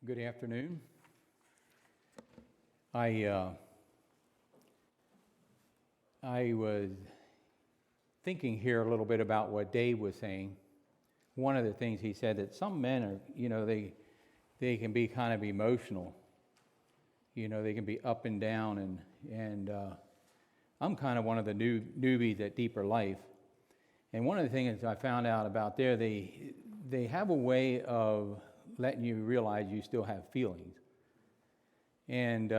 Good afternoon. I was thinking here a little bit about what Dave was saying. One of the things he said that some men are, they can be kind of emotional. They can be up and down, and I'm kind of one of the newbies at Deeper Life. And one of the things I found out about there, they have a way of letting you realize you still have feelings. And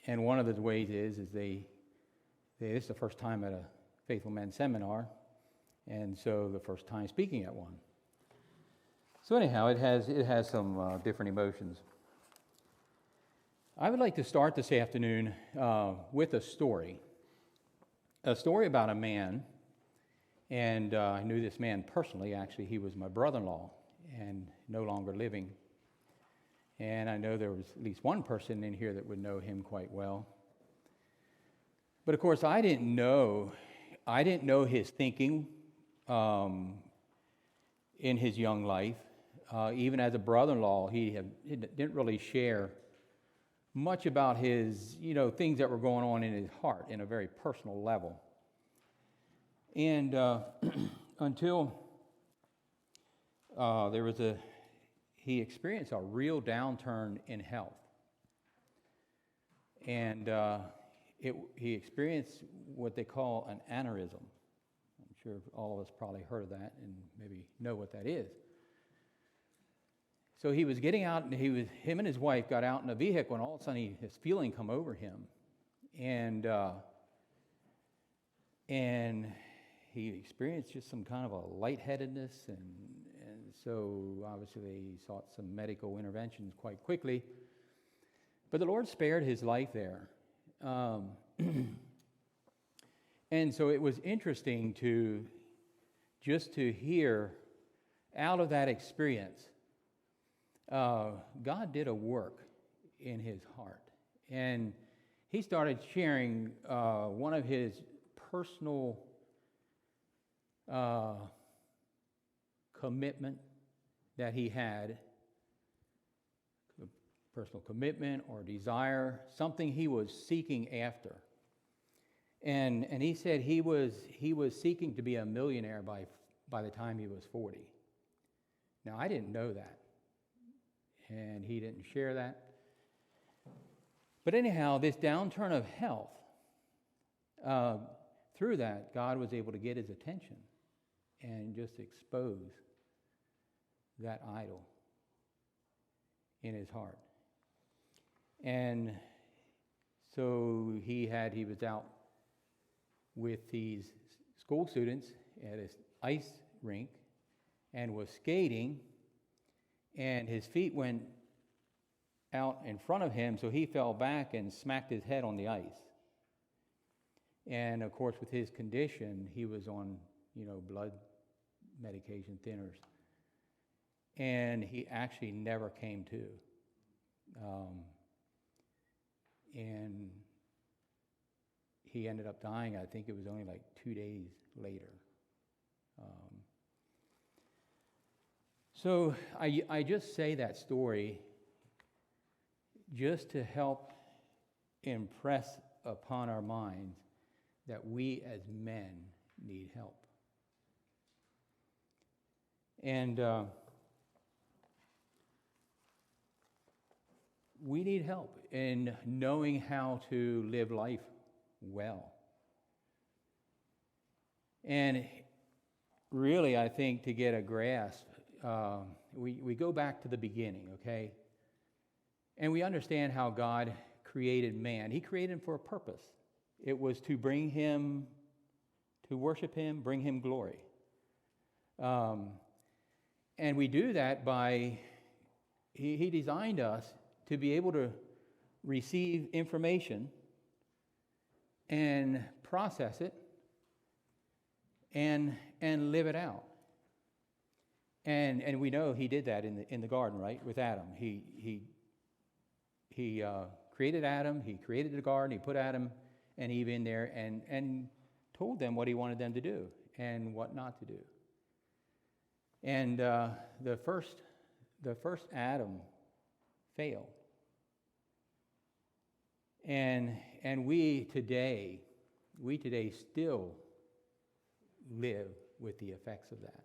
one of the ways is it's the first time at a Faithful Men seminar, and so the first time speaking at one. So anyhow, it has some different emotions. I would like to start this afternoon with a story about a man, and I knew this man personally. Actually, he was my brother-in-law and no longer living. And I know there was at least one person in here that would know him quite well. But of course, I didn't know his thinking in his young life. Even as a brother-in-law, he didn't really share much about his, things that were going on in his heart in a very personal level. And until he experienced a real downturn in health. And he experienced what they call an aneurysm. I'm sure all of us probably heard of that and maybe know what that is. So he was getting out, and him and his wife got out in a vehicle, and all of a sudden his feeling come over him. And he experienced just some kind of a lightheadedness, and so obviously he sought some medical interventions quite quickly. But the Lord spared his life there. And so it was interesting to hear out of that experience, God did a work in his heart. And he started sharing one of his personal commitment that he had, personal commitment or desire, something he was seeking after. And he said he was seeking to be a millionaire by the time he was 40. Now, I didn't know that, and he didn't share that. But anyhow, this downturn of health, through that, God was able to get his attention and just expose that idol in his heart. And so he was out with these school students at an ice rink and was skating, and his feet went out in front of him, so he fell back and smacked his head on the ice. And of course, with his condition, he was on, blood medication, thinners. And he actually never came to. And he ended up dying, I think it was only like 2 days later. So I just say that story just to help impress upon our minds that we as men need help. And we need help in knowing how to live life well. And really, I think to get a grasp, we go back to the beginning, okay? And we understand how God created man. He created him for a purpose. It was to worship him, bring him glory. And we do that by, he designed us to be able to receive information and process it and live it out. And we know he did that in the garden, right, with Adam. He created Adam, he created the garden, he put Adam and Eve in there and told them what he wanted them to do and what not to do. And the first Adam fail. And we today still live with the effects of that,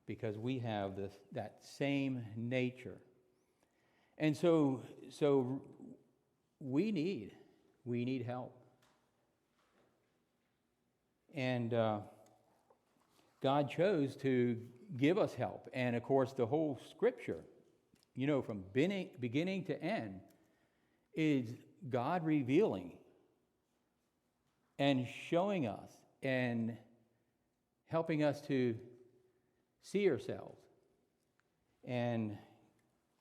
because we have that same nature. And so we need help. And God chose to give us help. And of course, the whole scripture, from beginning to end, is God revealing and showing us and helping us to see ourselves and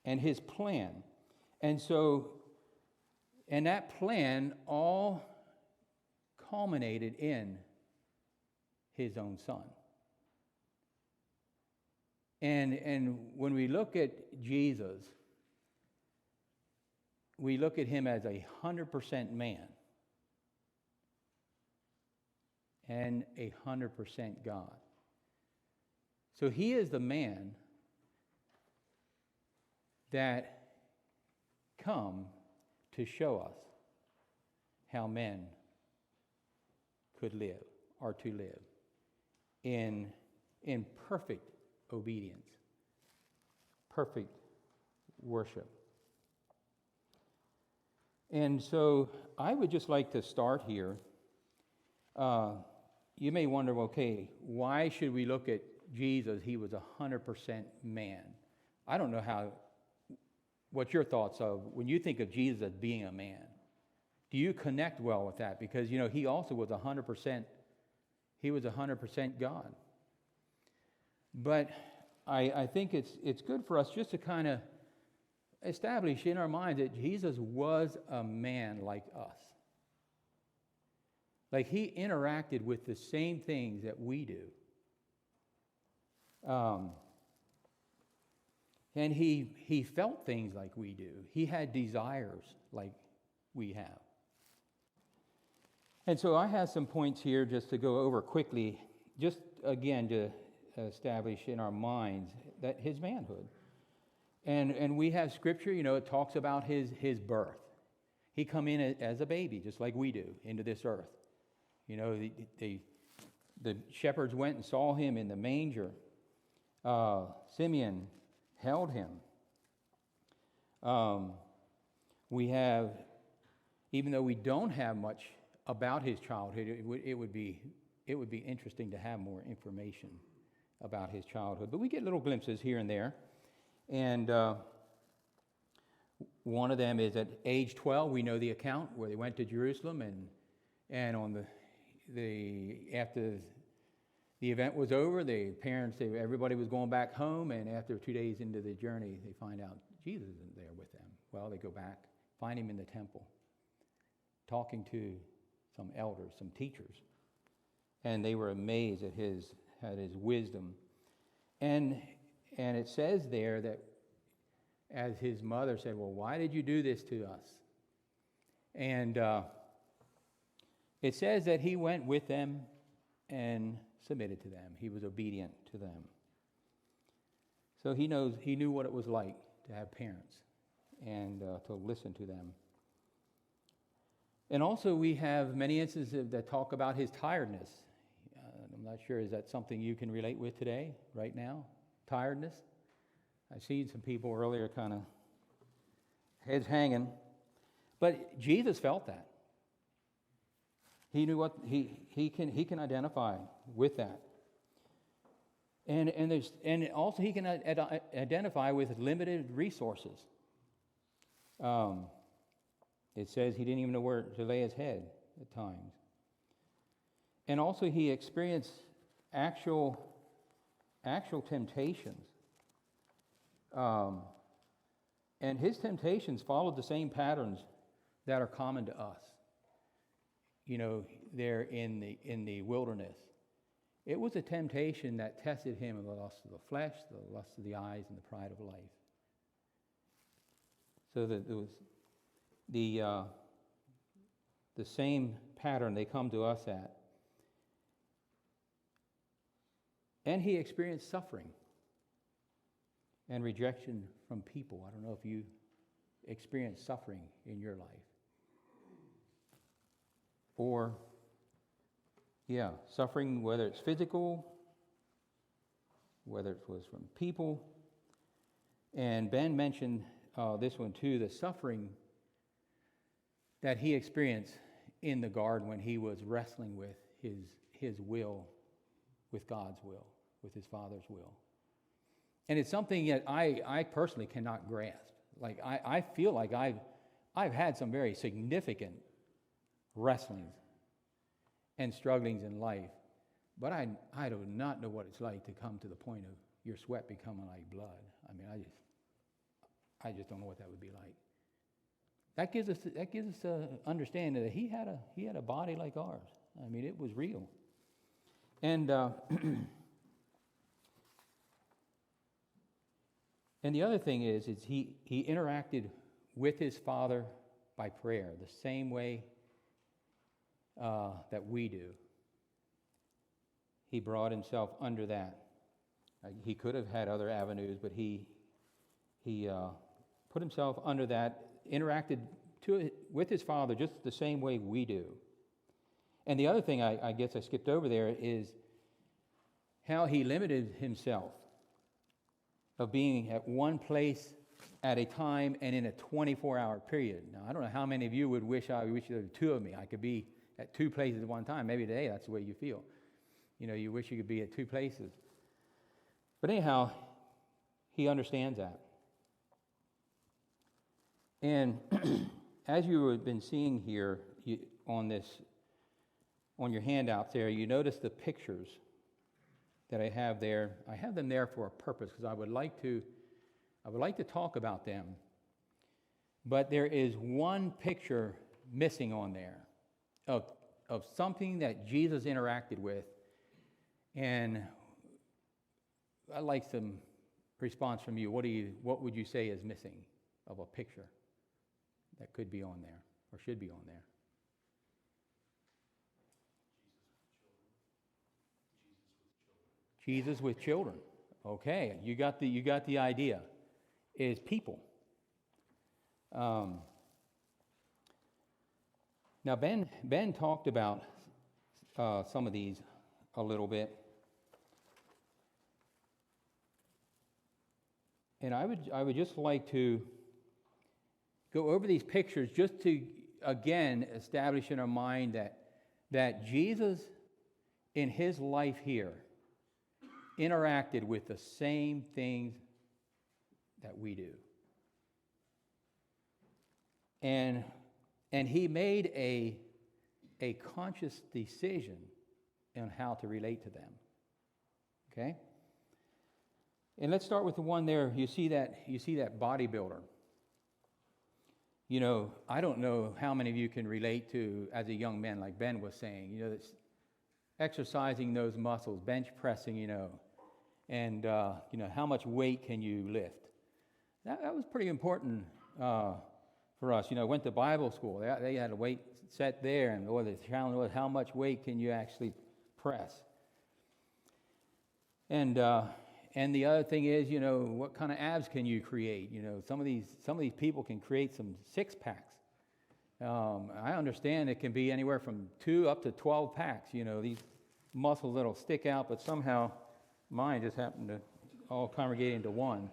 his plan. And that plan all culminated in his own Son. And when we look at Jesus, we look at him as 100% man and 100% God. So he is the man that come to show us how men could live, or to live, in perfect obedience, perfect worship. And so I would just like to start here. You may wonder, okay, why should we look at Jesus? He was 100% man. I don't know what your thoughts are when you think of Jesus as being a man. Do you connect well with that? Because, he also was 100%, he was 100% God. But I think it's good for us just to kind of establish in our minds that Jesus was a man like us. Like, he interacted with the same things that we do. And he felt things like we do. He had desires like we have. And so I have some points here just to go over quickly, just again to establish in our minds that his manhood. And we have scripture, it talks about his birth. He come in as a baby, just like we do, into this earth. The shepherds went and saw him in the manger. Simeon held him. We have, even though we don't have much about his childhood, it would be interesting to have more information about his childhood. But we get little glimpses here and there. And one of them is at age 12, we know the account where they went to Jerusalem, and on after the event was over, the parents, everybody was going back home, and after 2 days into the journey, they find out Jesus isn't there with them. Well, they go back, find him in the temple, talking to some elders, some teachers, and they were amazed at his wisdom. And it says there that as his mother said, well, why did you do this to us? And it says that he went with them and submitted to them. He was obedient to them. So he knew what it was like to have parents and to listen to them. And also we have many instances that talk about his tiredness. I'm not sure, is that something you can relate with today, right now? Tiredness? I've seen some people earlier kind of heads hanging. But Jesus felt that. He knew what he can identify with that. And also he can identify with limited resources. It says he didn't even know where to lay his head at times. And also he experienced actual temptations. And his temptations followed the same patterns that are common to us. There in the wilderness. It was a temptation that tested him in the lust of the flesh, the lust of the eyes, and the pride of life. So that it was the same pattern they come to us at. And he experienced suffering and rejection from people. I don't know if you experience suffering in your life. Or, suffering, whether it's physical, whether it was from people. And Ben mentioned this one too, the suffering that he experienced in the garden when he was wrestling with his will, with God's will, with his Father's will. And it's something that I personally cannot grasp. Like, I feel like I've had some very significant wrestlings and strugglings in life, but I do not know what it's like to come to the point of your sweat becoming like blood. I mean, I just don't know what that would be like. That gives us a understanding that he had a body like ours. I mean, it was real. And and the other thing is he interacted with his Father by prayer, the same way that we do. He brought himself under that. He could have had other avenues, but he put himself under that, interacted with his Father just the same way we do. And the other thing I guess I skipped over there is how he limited himself of being at one place at a time and in a 24-hour period. Now, I don't know how many of you would wish there were two of me. I could be at two places at one time. Maybe today that's the way you feel. You know, you wish you could be at two places. But anyhow, he understands that. And as you have been seeing here on your handouts there, you notice the pictures that I have there. I have them there for a purpose because I would like to talk about them. But there is one picture missing on there of something that Jesus interacted with, and I'd like some response from you. What would you say is missing of a picture that could be on there or should be on there? Jesus with children. Okay, you got the idea. Is people. Now Ben talked about some of these a little bit, and I would just like to go over these pictures just to again establish in our mind that Jesus in his life here interacted with the same things that we do. And he made a conscious decision on how to relate to them. Okay? And let's start with the one there. You see that bodybuilder. You know, I don't know how many of you can relate to, as a young man, like Ben was saying, you know, that's exercising those muscles, bench pressing, you know, and, you know, how much weight can you lift? That was pretty important for us. You know, went to Bible school. They had a weight set there, and the challenge was how much weight can you actually press? And the other thing is, you know, what kind of abs can you create? You know, some of these people can create some six packs. I understand it can be anywhere from 2 up to 12 packs. You know, these muscles that'll stick out, but somehow mine just happened to all congregate into one.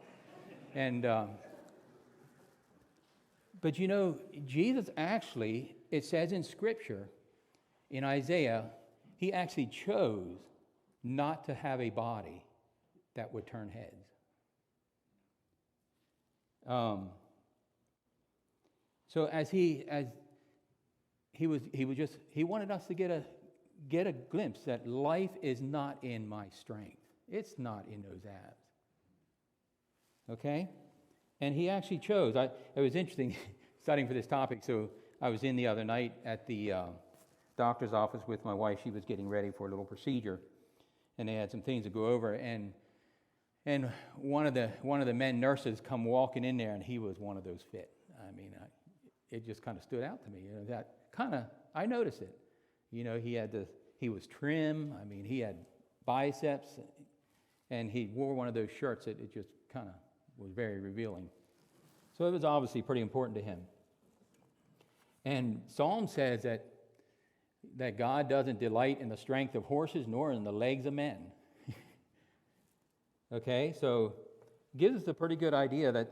And but you know, Jesus actually, it says in Scripture, in Isaiah, he actually chose not to have a body that would turn heads. So he wanted us to get a glimpse that life is not in my strength. It's not in those abs. Okay? And he actually chose. It was interesting studying for this topic. So I was in the other night at the doctor's office with my wife. She was getting ready for a little procedure, and they had some things to go over. And one of the men nurses come walking in there, and he was one of those fit. I mean, it just kind of stood out to me. You know, that kind of, I noticed it. You know, he was trim. I mean, he had biceps, and he wore one of those shirts that it just kind of was very revealing. So it was obviously pretty important to him. And Psalm says that God doesn't delight in the strength of horses nor in the legs of men. Okay, so it gives us a pretty good idea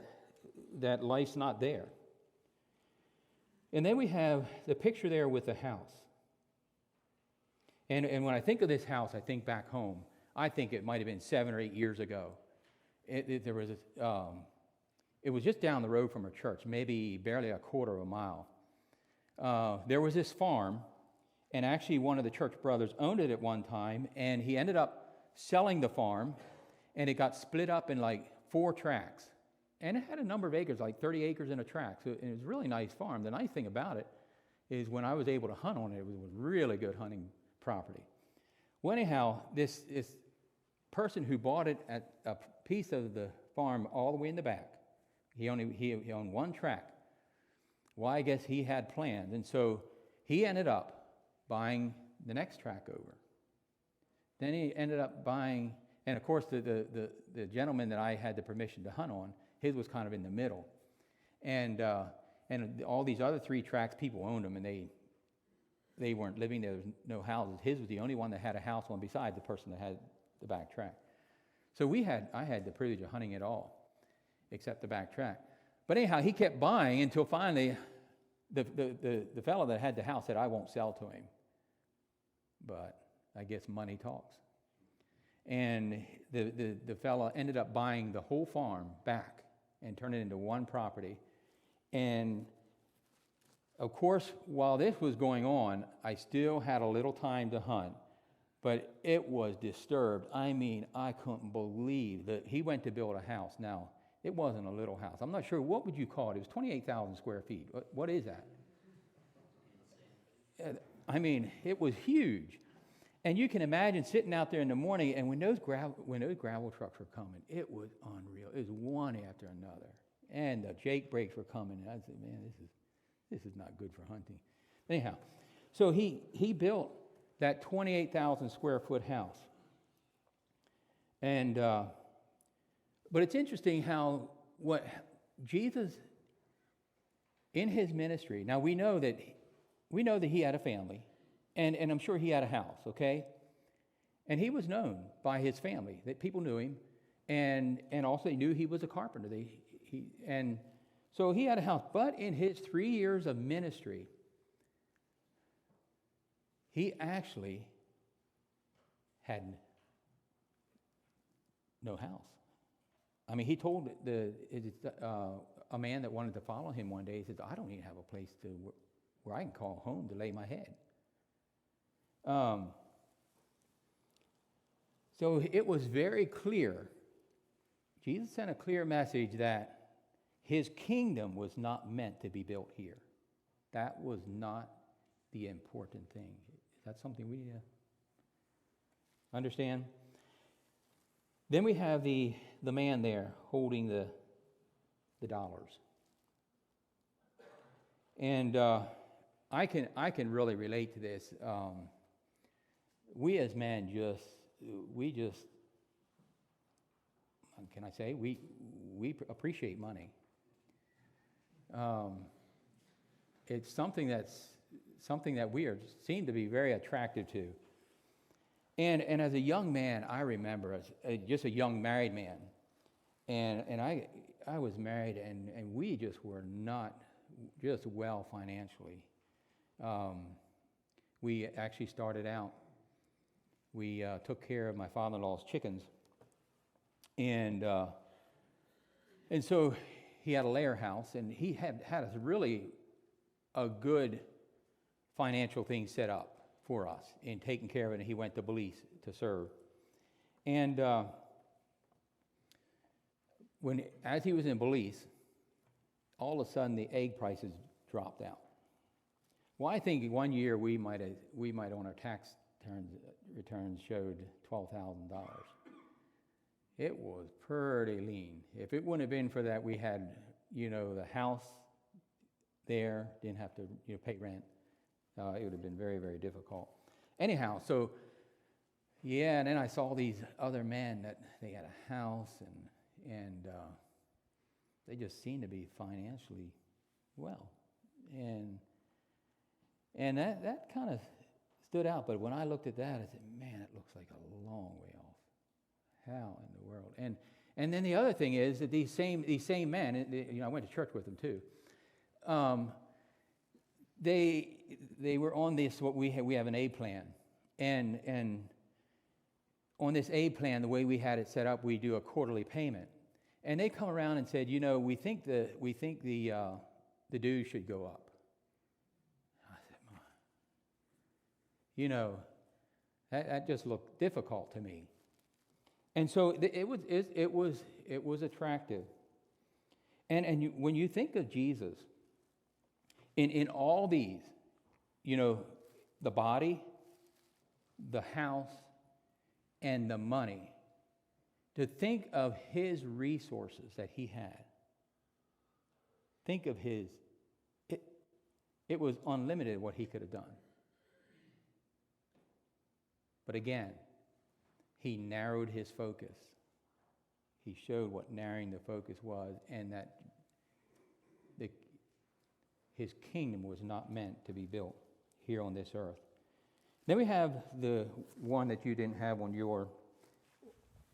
that life's not there. And then we have the picture there with the house. And when I think of this house, I think back home. I think it might have been 7 or 8 years ago. It was just down the road from a church, maybe barely a quarter of a mile. There was this farm, and actually one of the church brothers owned it at one time, and he ended up selling the farm, and it got split up in like 4 tracts. And it had a number of acres, like 30 acres in a tract. So it was a really nice farm. The nice thing about it is when I was able to hunt on it, it was really good hunting property. Well, anyhow, this person who bought it at a piece of the farm all the way in the back, he owned 1 tract. Well, I guess he had plans, and so he ended up buying the next tract over. Then he ended up buying, and of course the gentleman that I had the permission to hunt on, his was kind of in the middle. And all these other 3 tracts, people owned them, and they weren't living there. There was no houses. His was the only one that had a house on besides the person that had the back tract. So I had the privilege of hunting it all, except the back tract. But anyhow, he kept buying until finally the fellow that had the house said, I won't sell to him. But I guess money talks. And the fellow ended up buying the whole farm back and turned it into 1 property. And of course, while this was going on, I still had a little time to hunt, but it was disturbed. I mean, I couldn't believe that he went to build a house. Now, it wasn't a little house. I'm not sure, what would you call it? It was 28,000 square feet. What is that? I mean, it was huge. And you can imagine sitting out there in the morning, and when those gravel trucks were coming, it was unreal. It was one after another. And the Jake brakes were coming, and I said, man, this is not good for hunting. Anyhow, so he built that 28,000 square foot house. And but it's interesting how what Jesus in his ministry. Now we know that he had a family, and I'm sure he had a house, okay? And he was known by his family, that people knew him, and also they knew he was a carpenter. And so he had a house. But in his 3 years of ministry, he actually had no house. I mean, he told a man that wanted to follow him one day, he said, I don't even have a place where I can call home to lay my head. So it was very clear. Jesus sent a clear message that his kingdom was not meant to be built here. That was not the important thing. Is that something we need to understand? Then we have the man there holding the dollars. And I can really relate to this. We as men can I say, we appreciate money. It's something that we seem to be very attracted to. And as a young man, I remember as just a young married man, and I was married, and we just were not just well financially. We actually started out. We took care of my father-in-law's chickens, and so he had a layer house, and he had a good financial thing set up for us in taking care of it, and he went to Belize to serve. And as he was in Belize, all of a sudden the egg prices dropped out. Well, I think one year we might on our tax returns showed $12,000. It was pretty lean. If it wouldn't have been for that, we had the house there, didn't have to pay rent. It would have been very, very difficult. Anyhow, so yeah, and then I saw these other men that they had a house and they just seemed to be financially well. And that kind of stood out. But when I looked at that, I said, man, it looks like a long way off. How in the world? And then the other thing is that these same men, you know, I went to church with them too. They were on this, what we have an A plan, and on this A plan, the way we had it set up, we do a quarterly payment, and they come around and said, you know, we think the dues should go up. I said, you know, that just looked difficult to me. And so it was attractive. And when you think of Jesus, in all these, you know, the body, the house, and the money, to think of his resources that he had. Think of it was unlimited what he could have done. But again, he narrowed his focus. He showed what narrowing the focus was, and that his kingdom was not meant to be built here on this earth. Then we have the one that you didn't have on your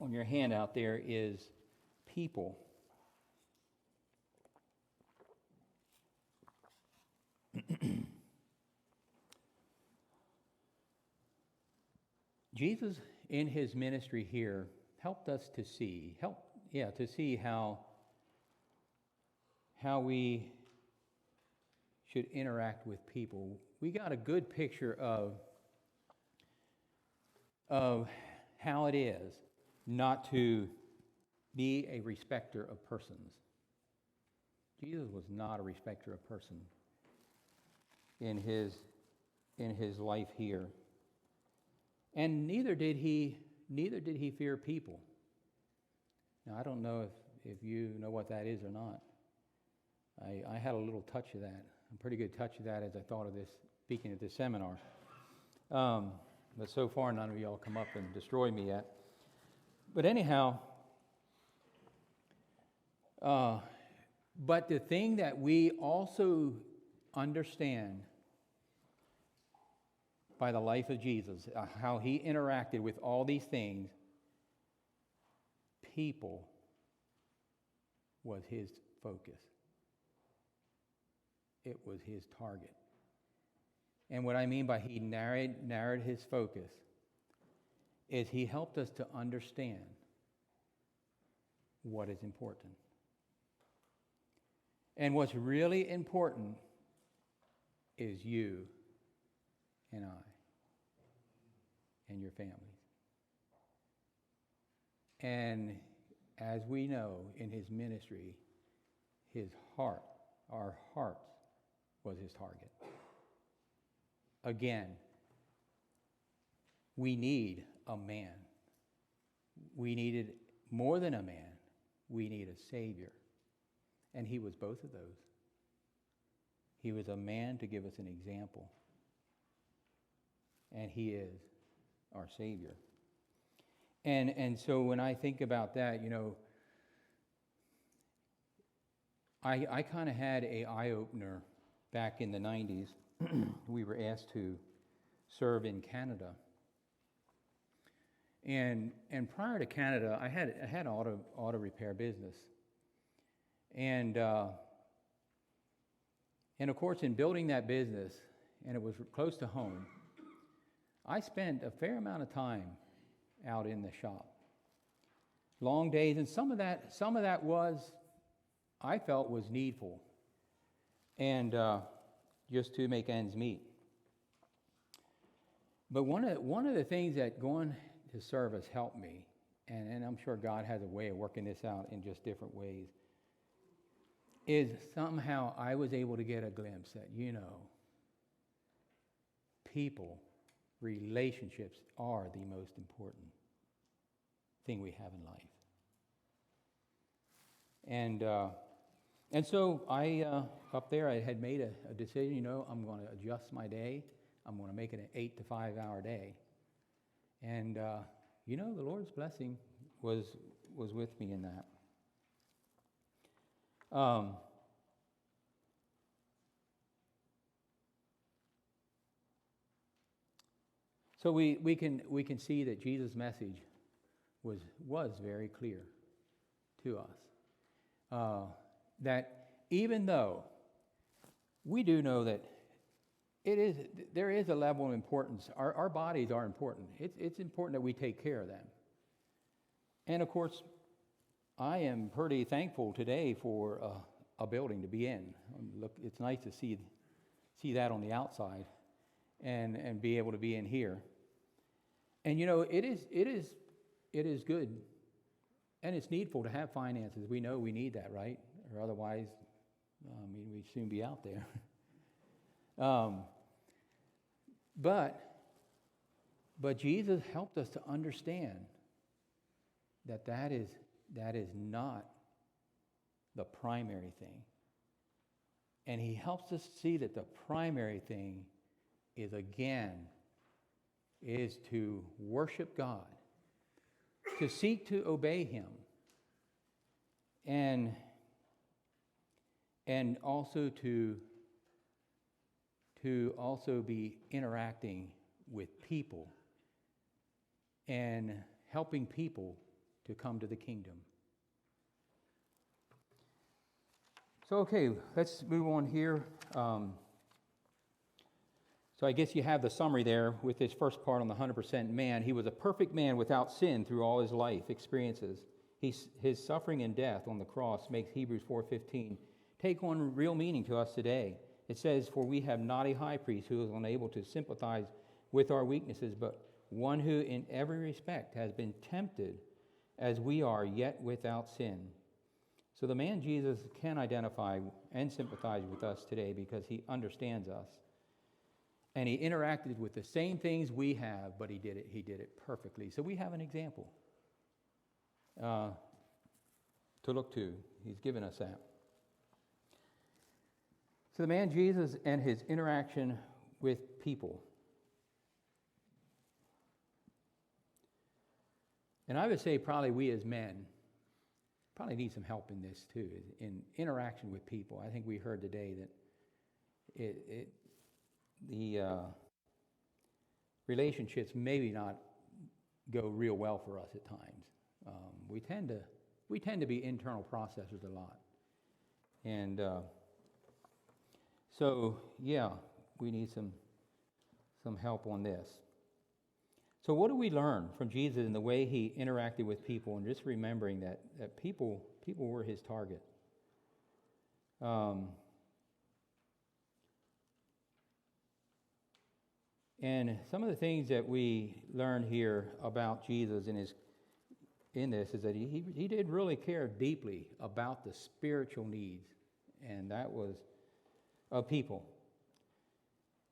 handout there is people. Jesus in his ministry here helped us to see how we should interact with people. We got a good picture of how it is not to be a respecter of persons. Jesus was not a respecter of person in his life here. And neither did he fear people. Now, I don't know if you know what that is or not. I had a little touch of that, a pretty good touch of that as I thought of this, speaking at this seminar. But so far, none of y'all come up and destroy me yet. But anyhow, but the thing that we also understand by the life of Jesus, how he interacted with all these things, people was his focus. It was his target. And what I mean by he narrowed his focus is he helped us to understand what is important. And what's really important is you and I and your families. And as we know in his ministry, his heart, our hearts, was his target. Again, we need a man. We needed more than a man. We need a Savior. And he was both of those. He was a man to give us an example. And he is our Savior. And so when I think about that, you know, I kind of had an eye-opener back in the 90s. We were asked to serve in Canada. And prior to Canada, I had an auto repair business. And of course, in building that business, and it was close to home, I spent a fair amount of time out in the shop. Long days, and some of that was, I felt, was needful. And just to make ends meet. But one of the things that going to service helped me, and I'm sure God has a way of working this out in just different ways, is somehow I was able to get a glimpse that, you know, people, relationships are the most important thing we have in life. And so I, up there, I had made a decision, you know, I'm going to adjust my day. I'm going to make it an 8 to 5 hour day. And, you know, the Lord's blessing was with me in that. Um, so we can see that Jesus' message was very clear to us. That even though we do know that there is a level of importance. Our bodies are important. It's important that we take care of them. And of course, I am pretty thankful today for a building to be in. Look, it's nice to see that on the outside, and be able to be in here. And you know, it is good, and it's needful to have finances. We know we need that, right? Or otherwise, we'd soon be out there. But Jesus helped us to understand that is not the primary thing. And he helps us see that the primary thing is to worship God, to seek to obey him, and also to also be interacting with people and helping people to come to the kingdom. So, okay, let's move on here. So I guess you have the summary there with this first part on the 100% man. He was a perfect man without sin through all his life experiences. His suffering and death on the cross makes Hebrews 4:15 take on real meaning to us today. It says, "For we have not a high priest who is unable to sympathize with our weaknesses, but one who in every respect has been tempted as we are, yet without sin." So the man Jesus can identify and sympathize with us today because he understands us. And he interacted with the same things we have, but he did it perfectly. So we have an example to look to. He's given us that. So the man Jesus and his interaction with people. And I would say probably we as men probably need some help in this too, in interaction with people. I think we heard today that the relationships maybe not go real well for us at times. We tend to be internal processors a lot. And so, yeah, we need some help on this. So what do we learn from Jesus in the way he interacted with people, and just remembering that people were his target? And some of the things that we learn here about Jesus in this is that he did really care deeply about the spiritual needs, and that was of people.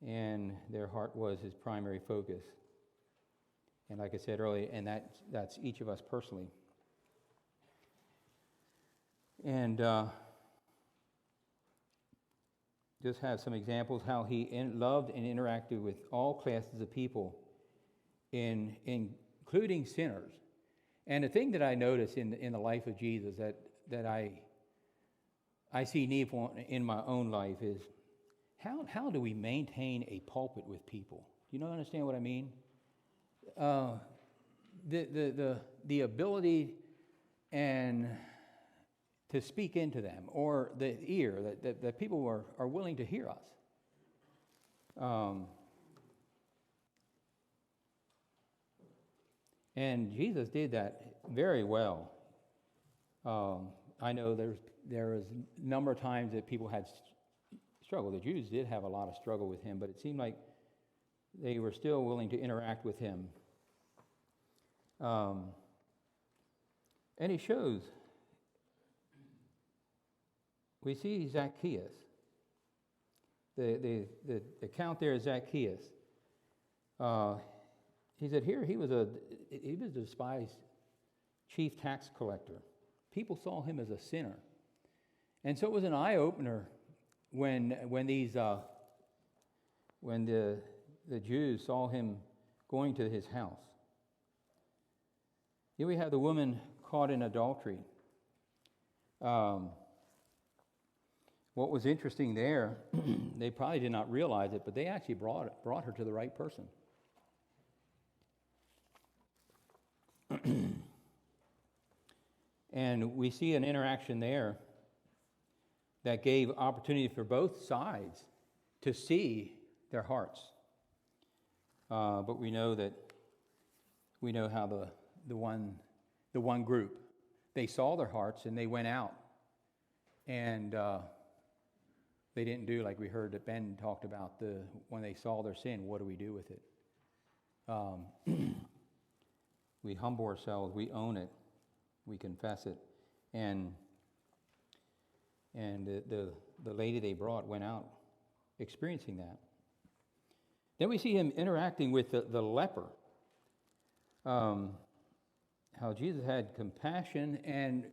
And their heart was his primary focus. And like I said earlier, and that's each of us personally. And just have some examples how he loved and interacted with all classes of people, including sinners. And the thing that I notice in the life of Jesus that I see need for in my own life is how do we maintain a pulpit with people? Do you understand what I mean? The ability and to speak into them, or the ear that people are willing to hear us. And Jesus did that very well. I know there was a number of times that people had struggle. The Jews did have a lot of struggle with him, but it seemed like they were still willing to interact with him. And he shows. We see Zacchaeus. The account there is Zacchaeus. He said here he was a despised chief tax collector. People saw him as a sinner, and so it was an eye opener when the Jews saw him going to his house. Here we have the woman caught in adultery. What was interesting there, they probably did not realize it, but they actually brought her to the right person. And we see an interaction there that gave opportunity for both sides to see their hearts. But we know how the one group, they saw their hearts and they went out, and they didn't do like we heard that Ben talked about, when they saw their sin, what do we do with it? We humble ourselves, we own it, we confess it, and the lady they brought went out experiencing that. Then we see him interacting with the leper. How Jesus had compassion, and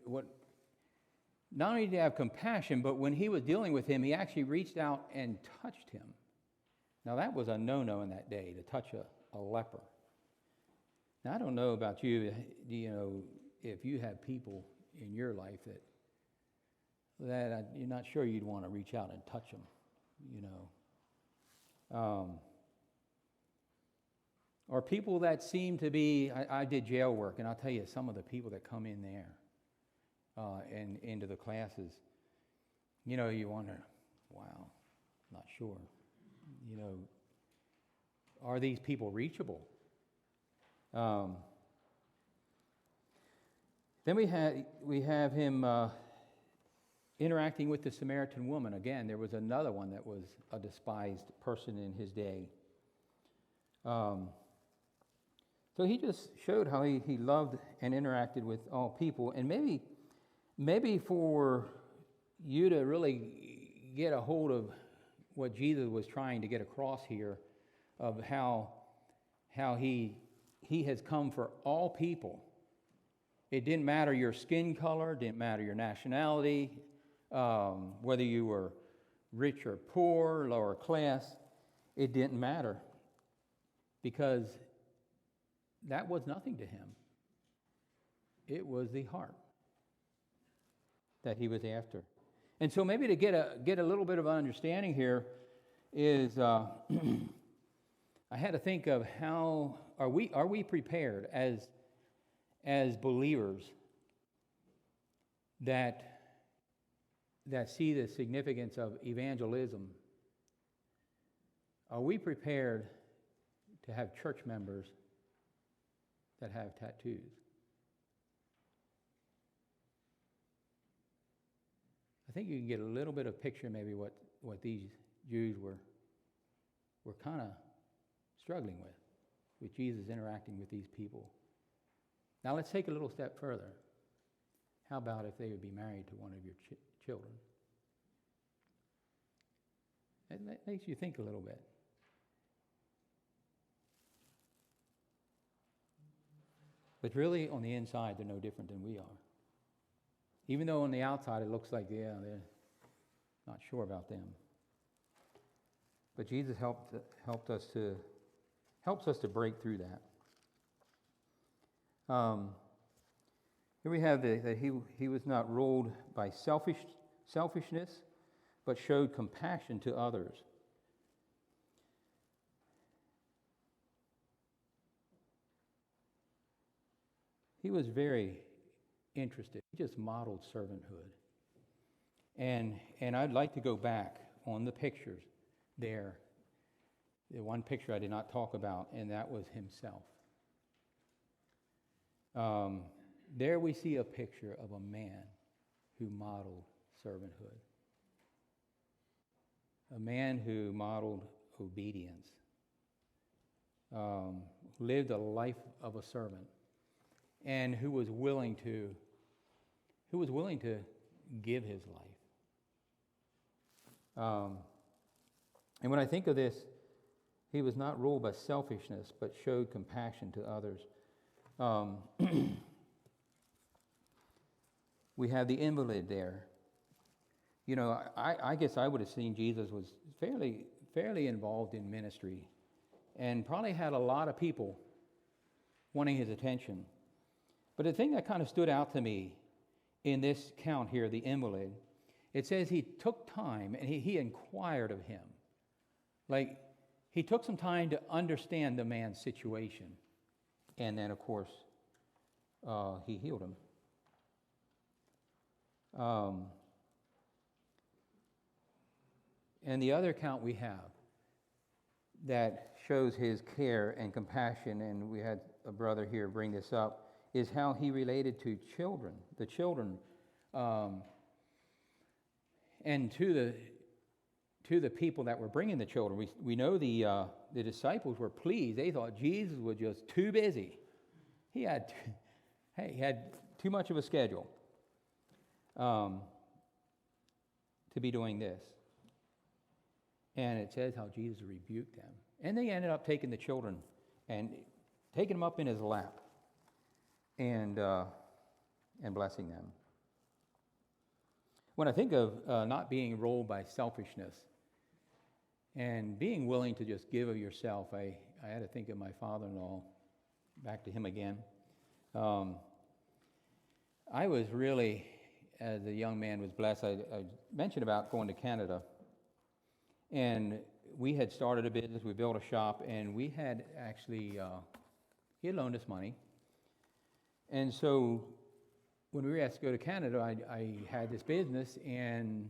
not only did he have compassion, but when he was dealing with him, he actually reached out and touched him. Now that was a no-no in that day, to touch a leper. Now I don't know about you, if you have people in your life that you're not sure you'd want to reach out and touch them, Or people that seem to be, I did jail work, and I'll tell you, some of the people that come in there and into the classes, you wonder, wow, not sure. Are these people reachable? Then we have him interacting with the Samaritan woman. Again, there was another one that was a despised person in his day. So he just showed how he loved and interacted with all people. And maybe for you to really get a hold of what Jesus was trying to get across here, of how he has come for all people. It didn't matter your skin color, didn't matter your nationality, whether you were rich or poor, lower class, it didn't matter, because that was nothing to him. It was the heart that he was after. And so maybe to get a little bit of understanding here is I had to think of how are we prepared as believers that see the significance of evangelism. Are we prepared to have church members that have tattoos? I think you can get a little bit of picture maybe what these Jews were kind of struggling with Jesus interacting with these people. Now let's take a little step further. How about if they would be married to one of your children? That makes you think a little bit. But really, on the inside, they're no different than we are. Even though on the outside it looks like, they're not sure about them. But Jesus helps us to break through that. Here we have that he was not ruled by selfishness, but showed compassion to others. He was very interested. He just modeled servanthood. And I'd like to go back on the pictures there. The one picture I did not talk about, and that was himself. There we see a picture of a man who modeled servanthood. A man who modeled obedience. Lived a life of a servant. And who was willing to give his life. And when I think of this, he was not ruled by selfishness, but showed compassion to others. We have the invalid there. I guess I would have seen Jesus was fairly involved in ministry, and probably had a lot of people wanting his attention. But the thing that kind of stood out to me in this count here, the invalid, It says he took time and he inquired of him. Like, he took some time to understand the man's situation. And then, of course, he healed him. And the other account we have that shows his care and compassion, and we had a brother here bring this up, is how he related to children, the children, and to the people that were bringing the children. We know the disciples were pleased. They thought Jesus was just too busy. He had too much of a schedule to be doing this. And it says how Jesus rebuked them. And they ended up taking the children and taking them up in his lap and blessing them. When I think of not being ruled by selfishness and being willing to just give of yourself, I had to think of my father-in-law, back to him again. I was really, as a young man, was blessed. I mentioned about going to Canada. And we had started a business, we built a shop, and we had actually, he had loaned us money. And so when we were asked to go to Canada, I had this business and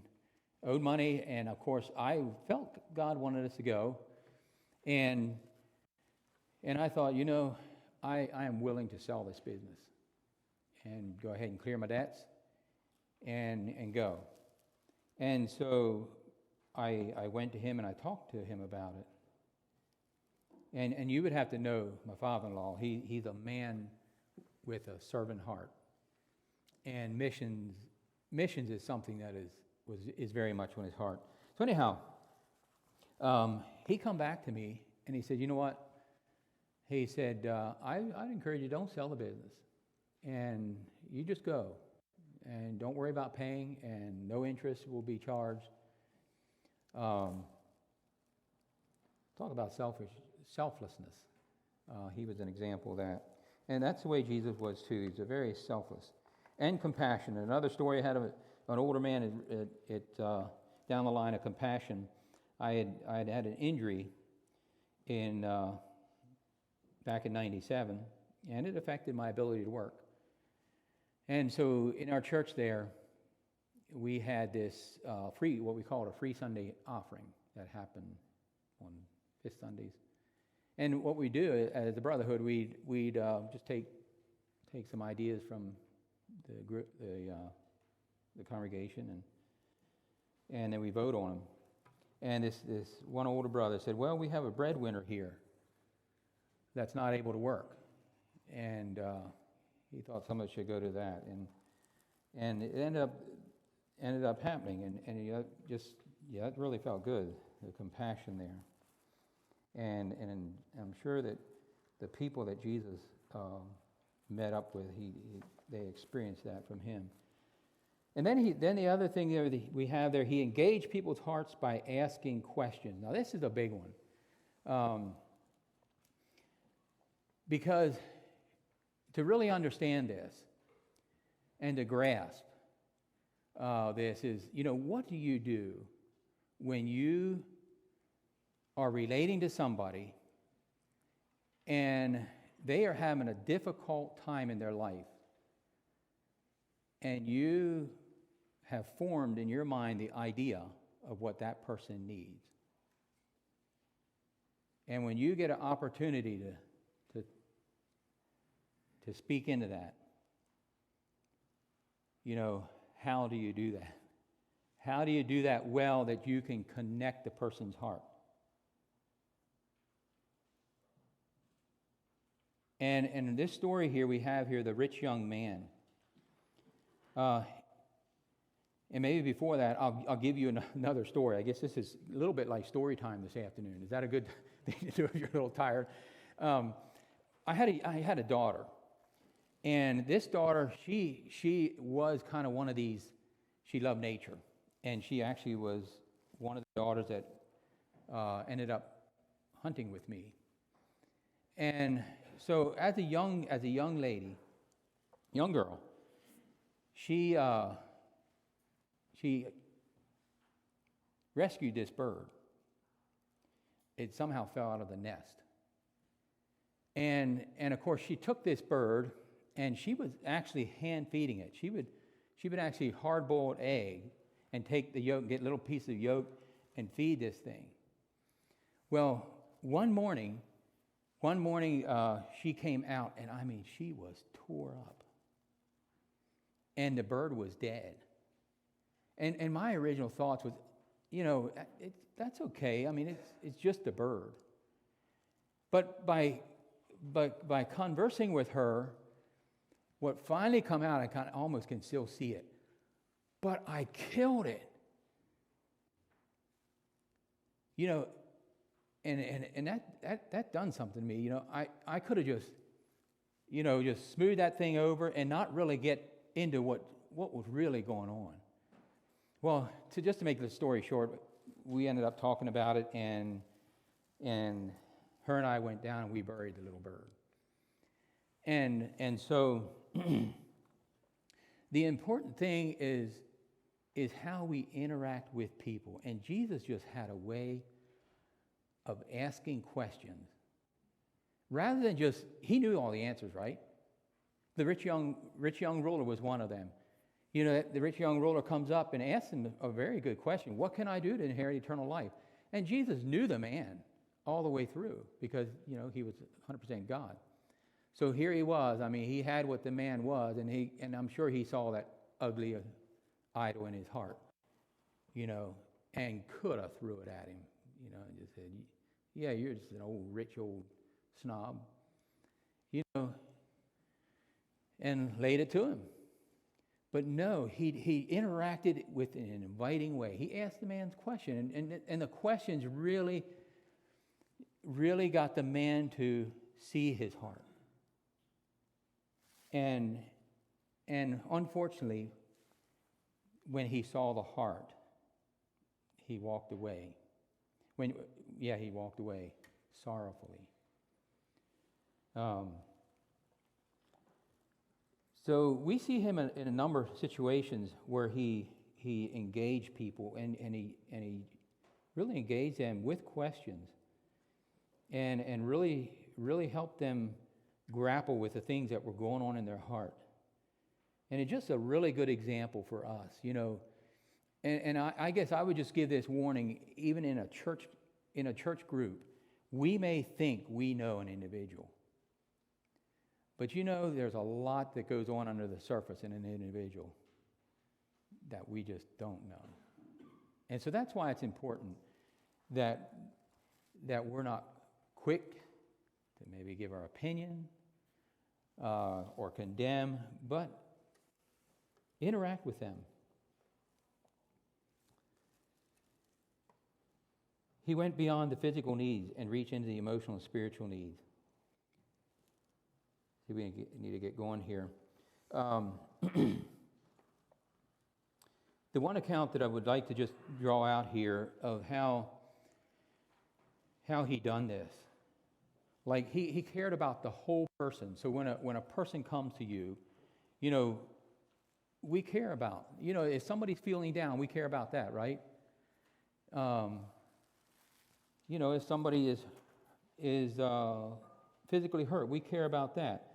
owed money, and of course I felt God wanted us to go. And I thought, I am willing to sell this business and go ahead and clear my debts and go. And so I went to him and I talked to him about it. And you would have to know my father-in-law. He's a man with a servant heart. And missions is something that is very much on his heart. So anyhow, he come back to me and he said, you know what? He said, I'd encourage you, don't sell the business. And you just go. And don't worry about paying, and no interest will be charged. Talk about selflessness. He was an example of that. And that's the way Jesus was too. He's a very selfless and compassionate. Another story, I had an older man down the line of compassion. I had an injury back in 97, and it affected my ability to work. And so in our church there, we had this what we called a free Sunday offering that happened on fifth Sundays. And what we do as a brotherhood, we'd just take some ideas from the group, the congregation, and then we vote on them. And this one older brother said, well, we have a breadwinner here that's not able to work. And he thought some of us should go to that. And it ended up happening. And it really felt good, the compassion there. And I'm sure that the people that Jesus met up with, they experienced that from him. And then the other thing there we have there, he engaged people's hearts by asking questions. Now this is a big one, because to really understand this and to grasp this is, what do you do when you are relating to somebody and they are having a difficult time in their life, and you have formed in your mind the idea of what that person needs. And when you get an opportunity to speak into that, how do you do that? How do you do that well that you can connect the person's heart? And in this story here, we have here the rich young man. And maybe before that, I'll give you another story. I guess this is a little bit like story time this afternoon. Is that a good thing to do if you're a little tired? I had a daughter. And this daughter, she was kind of one of these, she loved nature. And she actually was one of the daughters that ended up hunting with me. And so as a young girl, she rescued this bird. It somehow fell out of the nest. And of course, she took this bird, and she was actually hand feeding it. She would actually hard-boiled egg and take the yolk, get little pieces of yolk, and feed this thing. Well, one morning, she came out, and I mean, she was tore up. And the bird was dead. And my original thoughts was, that's okay. I mean, it's just a bird. But by conversing with her, what finally come out, I kind of almost can still see it. But I killed it. And that done something to me. I could have just smoothed that thing over and not really get into what was really going on. Well, just to make the story short, we ended up talking about it, and her and I went down and we buried the little bird. And so the important thing is how we interact with people. And Jesus just had a way of asking questions. Rather than just, he knew all the answers, right? The rich young ruler was one of them. The rich young ruler comes up and asks him a very good question. What can I do to inherit eternal life? And Jesus knew the man all the way through because, he was 100% God. So here he was. I mean, he had what the man was, and I'm sure he saw that ugly idol in his heart, and could have threw it at him, and just said, yeah, you're just an rich old snob, and laid it to him. But no, he interacted with in an inviting way. He asked the man's question, and the questions really, really got the man to see his heart. And unfortunately, when he saw the heart, he walked away. He walked away sorrowfully. So we see him in a number of situations where he engaged people and he really engaged them with questions and really helped them grapple with the things that were going on in their heart. And it's just a really good example for us, And I guess I would just give this warning, even in a church group, we may think we know an individual. But there's a lot that goes on under the surface in an individual that we just don't know. And so that's why it's important that we're not quick to maybe give our opinion or condemn, but interact with them. He went beyond the physical needs and reached into the emotional and spiritual needs. See, we need to get going here. The one account that I would like to just draw out here of how he done this. Like he cared about the whole person. So when a person comes to you, we care about. If somebody's feeling down, we care about that, right? If somebody is physically hurt, we care about that.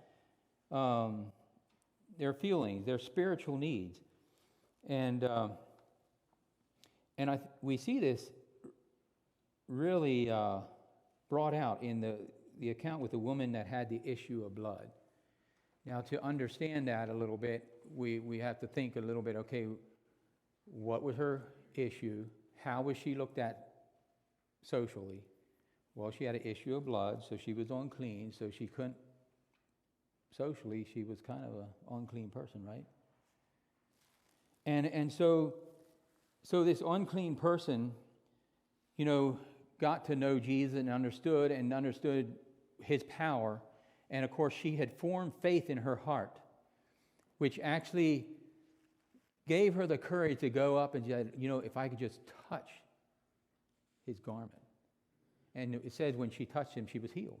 Their feelings, their spiritual needs, and we see this really brought out in the account with the woman that had the issue of blood. Now, to understand that a little bit, we have to think a little bit. Okay, what was her issue? How was she looked at socially? Well, she had an issue of blood, so she was unclean, so she couldn't. Socially, she was kind of an unclean person, right? And so this unclean person, got to know Jesus and understood his power. And of course, she had formed faith in her heart, which actually gave her the courage to go up and said, if I could just touch his garment. And it says when she touched him, she was healed.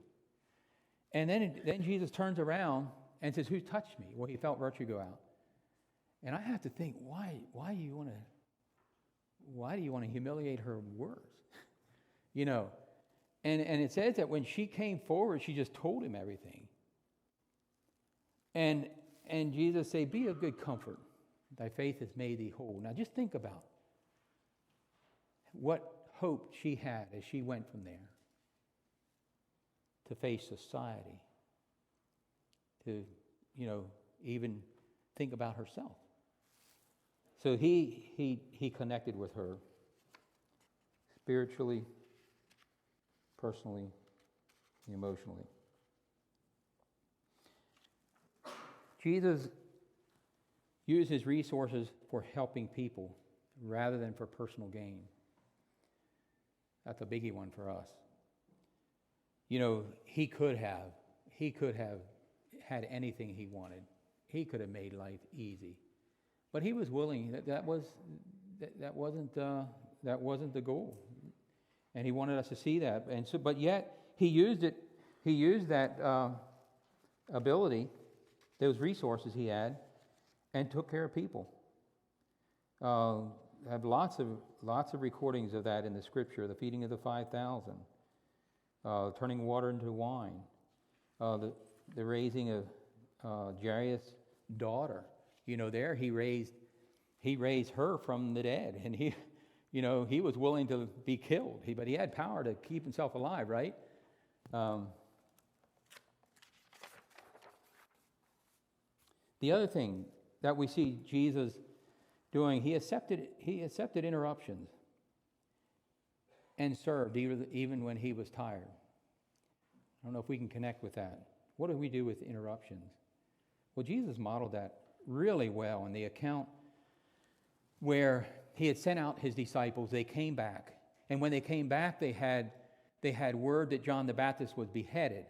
And then Jesus turns around and says, who touched me? Well, he felt virtue go out. And I have to think, why you want to, why do you want to humiliate her worse? You know, and it says that when she came forward, she just told him everything. And Jesus said, be of good comfort. Thy faith has made thee whole. Now just think about what hope she had as she went from there to face society, to, even think about herself. So he connected with her spiritually, personally, emotionally. Jesus used his resources for helping people rather than for personal gain. That's a biggie one for us. He could have had anything he wanted. He could have made life easy, but he was willing. That wasn't the goal, and he wanted us to see that. And so, but yet he used it. He used that ability, those resources he had, and took care of people. I have lots of recordings of that in the Scripture: the feeding of the 5,000, turning water into wine, the raising of Jairus' daughter. There he raised her from the dead, and he was willing to be killed, but he had power to keep himself alive, right? The other thing that we see Jesus doing, he accepted interruptions and served even when he was tired. I don't know if we can connect with that. What do we do with interruptions? Well, Jesus modeled that really well in the account where he had sent out his disciples. They came back, and when they came back, they had word that John the Baptist was beheaded,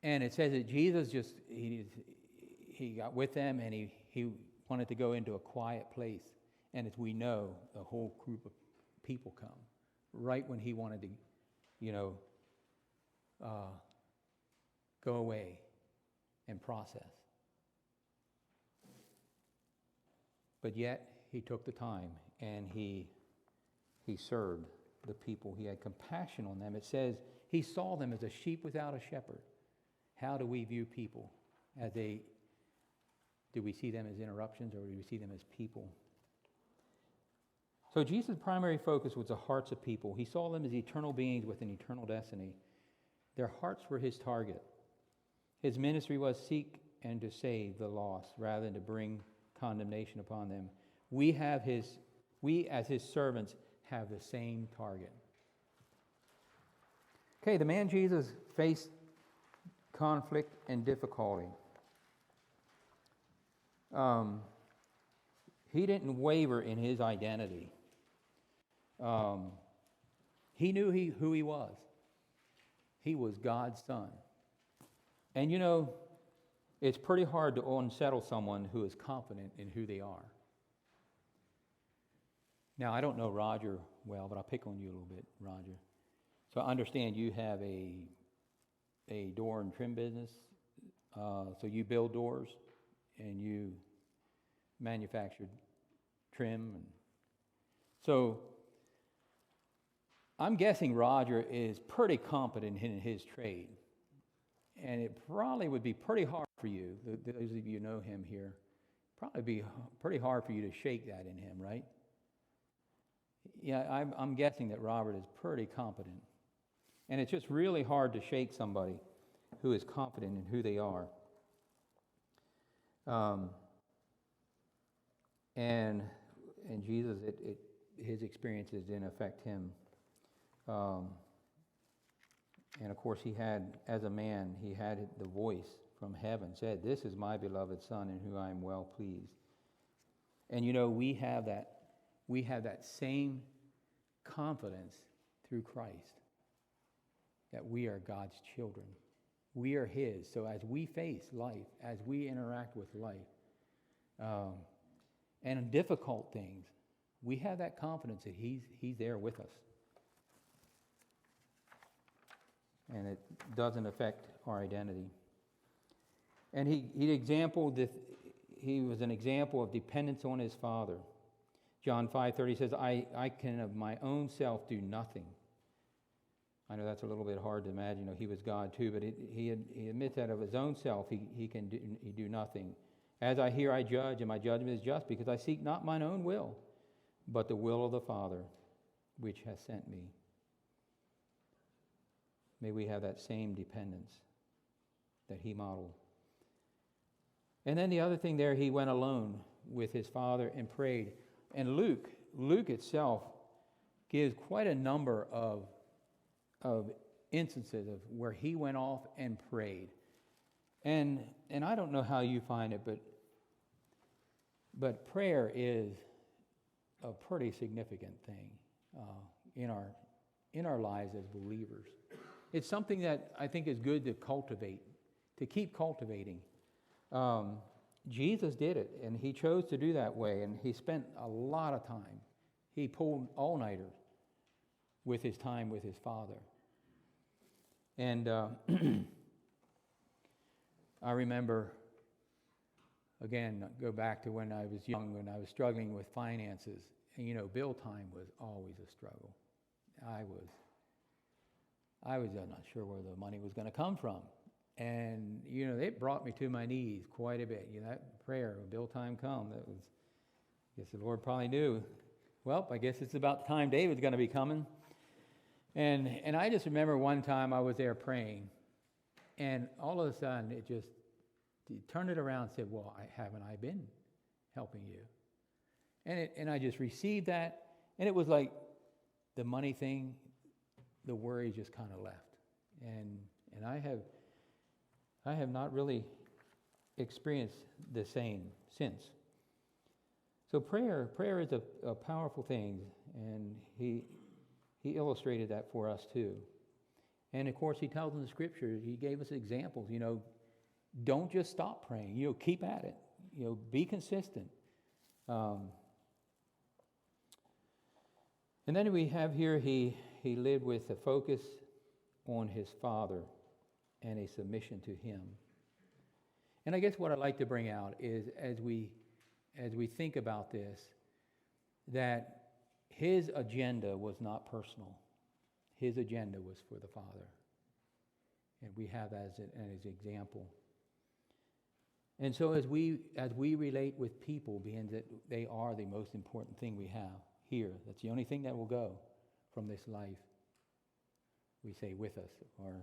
and it says that Jesus he got with them, and he wanted to go into a quiet place, and as we know, the whole group of people come right when he wanted to, go away and process. But yet, he took the time and he served the people. He had compassion on them. It says he saw them as a sheep without a shepherd. How do we view people? Do we see them as interruptions, or do we see them as people? So Jesus' primary focus was the hearts of people. He saw them as eternal beings with an eternal destiny. Their hearts were his target. His ministry was seek and to save the lost rather than to bring condemnation upon them. We as his servants have the same target. Okay, the man Jesus faced conflict and difficulty. He didn't waver in his identity. He knew who he was. He was God's son. And it's pretty hard to unsettle someone who is confident in who they are. Now, I don't know Roger well, but I'll pick on you a little bit, Roger. So I understand you have a door and trim business. So you build doors and you manufacture trim. And so I'm guessing Roger is pretty competent in his trade. And it probably would be pretty hard for you, those of you who know him here, probably be pretty hard for you to shake that in him, right? Yeah, I'm guessing that Robert is pretty competent. And it's just really hard to shake somebody who is confident in who they are. And Jesus, his experiences didn't affect him. And of course, he had, as a man, he had the voice from heaven said, "This is my beloved Son in whom I am well pleased." And we have that same confidence through Christ, that we are God's children. We are his. So as we face life, as we interact with life, and difficult things, we have that confidence that he's there with us. And it doesn't affect our identity. And he was an example of dependence on his Father. John 5:30 says, I can of my own self do nothing. I know that's a little bit hard to imagine. He was God too, but he admits that of his own self he can do nothing. As I hear, I judge, and my judgment is just, because I seek not mine own will, but the will of the Father, which has sent me. May we have that same dependence that he modeled. And then the other thing there, he went alone with his Father and prayed. And Luke itself gives quite a number of instances of where he went off and prayed. And I don't know how you find it, but prayer is a pretty significant thing in our lives as believers. It's something that I think is good to cultivate, to keep cultivating. Jesus did it, and he chose to do that way, and he spent a lot of time. He pulled all-nighters with his time with his Father. And I remember, again, go back to when I was young, when I was struggling with finances. And, bill time was always a struggle. I was not sure where the money was going to come from. And, it brought me to my knees quite a bit. That prayer, when bill time come, I guess the Lord probably knew, well, I guess it's about the time David's going to be coming. And I just remember one time I was there praying, and all of a sudden he turned it around and said, well, haven't I been helping you? And I just received that, and it was like the money thing, the worry just kind of left. And I have not really experienced the same since. So prayer is a powerful thing, and he illustrated that for us too. And of course, he tells in the scriptures, he gave us examples, don't just stop praying, keep at it, be consistent. And then we have here, he lived with a focus on his Father and a submission to him. And I guess what I'd like to bring out is, as we think about this, that his agenda was not personal. His agenda was for the Father. And we have that as an example. And so as we relate with people, being that they are the most important thing we have here, that's the only thing that will go from this life, we say, with us, or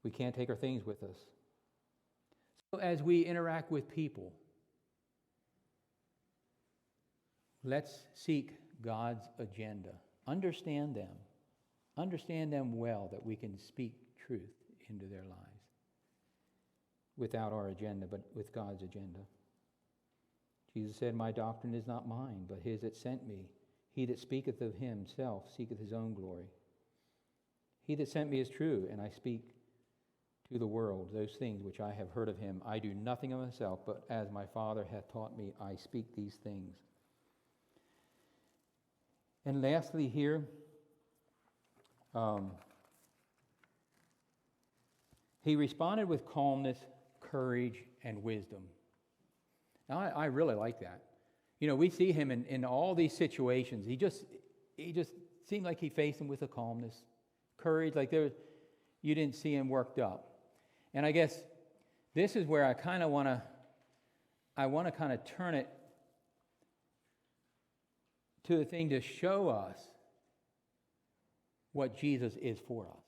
we can't take our things with us. So as we interact with people, let's seek God's agenda. Understand them well, that we can speak truth into their lives without our agenda, but with God's agenda. Jesus said, my doctrine is not mine, but his that sent me. He that speaketh of himself seeketh his own glory. He that sent me is true, and I speak to the world those things which I have heard of him. I do nothing of myself, but as my Father hath taught me, I speak these things. And lastly here, he responded with calmness, courage, and wisdom. Now, I really like that. We see him in all these situations. He just seemed like he faced them with a calmness, courage, like you didn't see him worked up. And I guess this is where I want to kind of turn it to the thing to show us what Jesus is for us.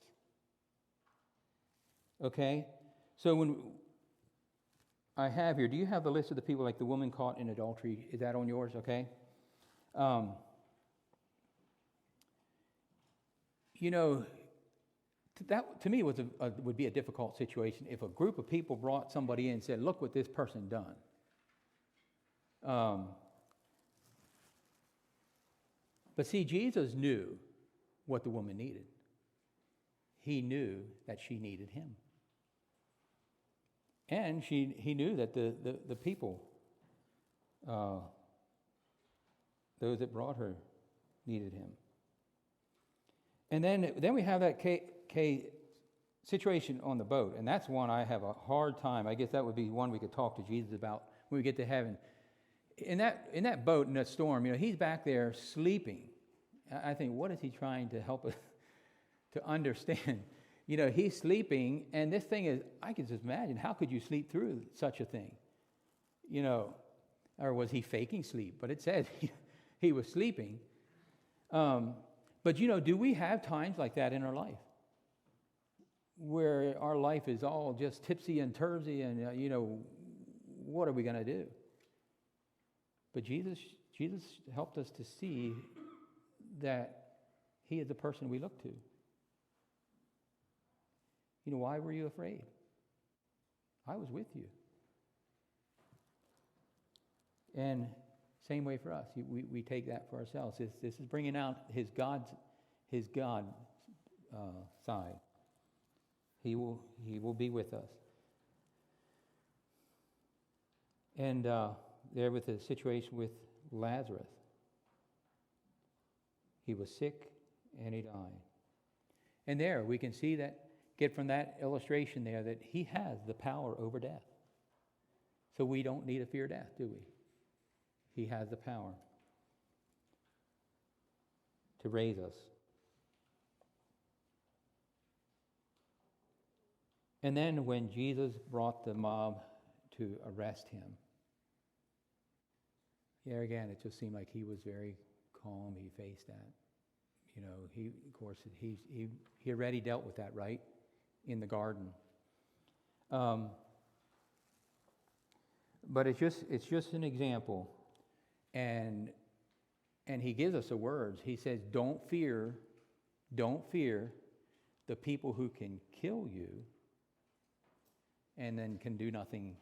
Okay? So when I have here, do you have the list of the people, like the woman caught in adultery? Is that on yours? Okay. That to me would be a difficult situation if a group of people brought somebody in and said, look what this person done. But see, Jesus knew what the woman needed. He knew that she needed him. And he knew that the people, those that brought her, needed him. And then we have that situation on the boat, and that's one I have a hard time. I guess that would be one we could talk to Jesus about when we get to heaven. in that boat, in that storm, he's back there sleeping. I think, what is he trying to help us to understand? He's sleeping, and this thing is, I can just imagine, how could you sleep through such a thing? Or was he faking sleep? But it said he was sleeping. But do we have times like that in our life? Where our life is all just tipsy and tursy, and what are we going to do? But Jesus helped us to see that he is the person we look to. Why were you afraid? I was with you. And same way for us. We take that for ourselves. This is bringing out his God side. He will be with us. And there with the situation with Lazarus. He was sick and he died. And there we can see that, get from that illustration there, that he has the power over death. So we don't need to fear death, do we? He has the power to raise us. And then when Jesus brought the mob to arrest him, there again, it just seemed like he was very calm. He faced that. He already dealt with that, right, in the garden. But it's just an example, and he gives us the words. He says, "Don't fear the people who can kill you, and then can do nothing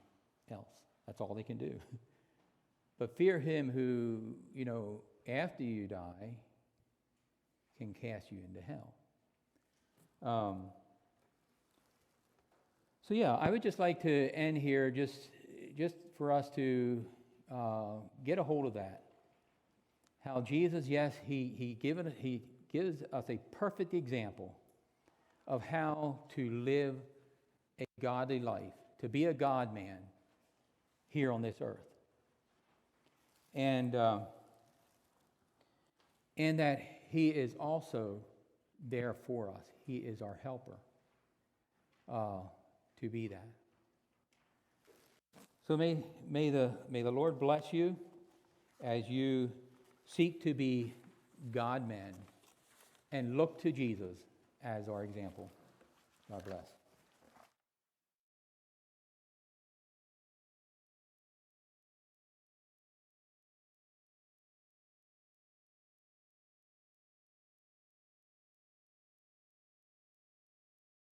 else. That's all they can do. But fear him who, after you die, can cast you into hell." So yeah, I would just like to end here, just for us to get a hold of that. How Jesus, yes, he gives us a perfect example of how to live a godly life, to be a God-man here on this earth. And that he is also there for us. He is our helper to be that. So may the Lord bless you as you seek to be God-men and look to Jesus as our example. God bless.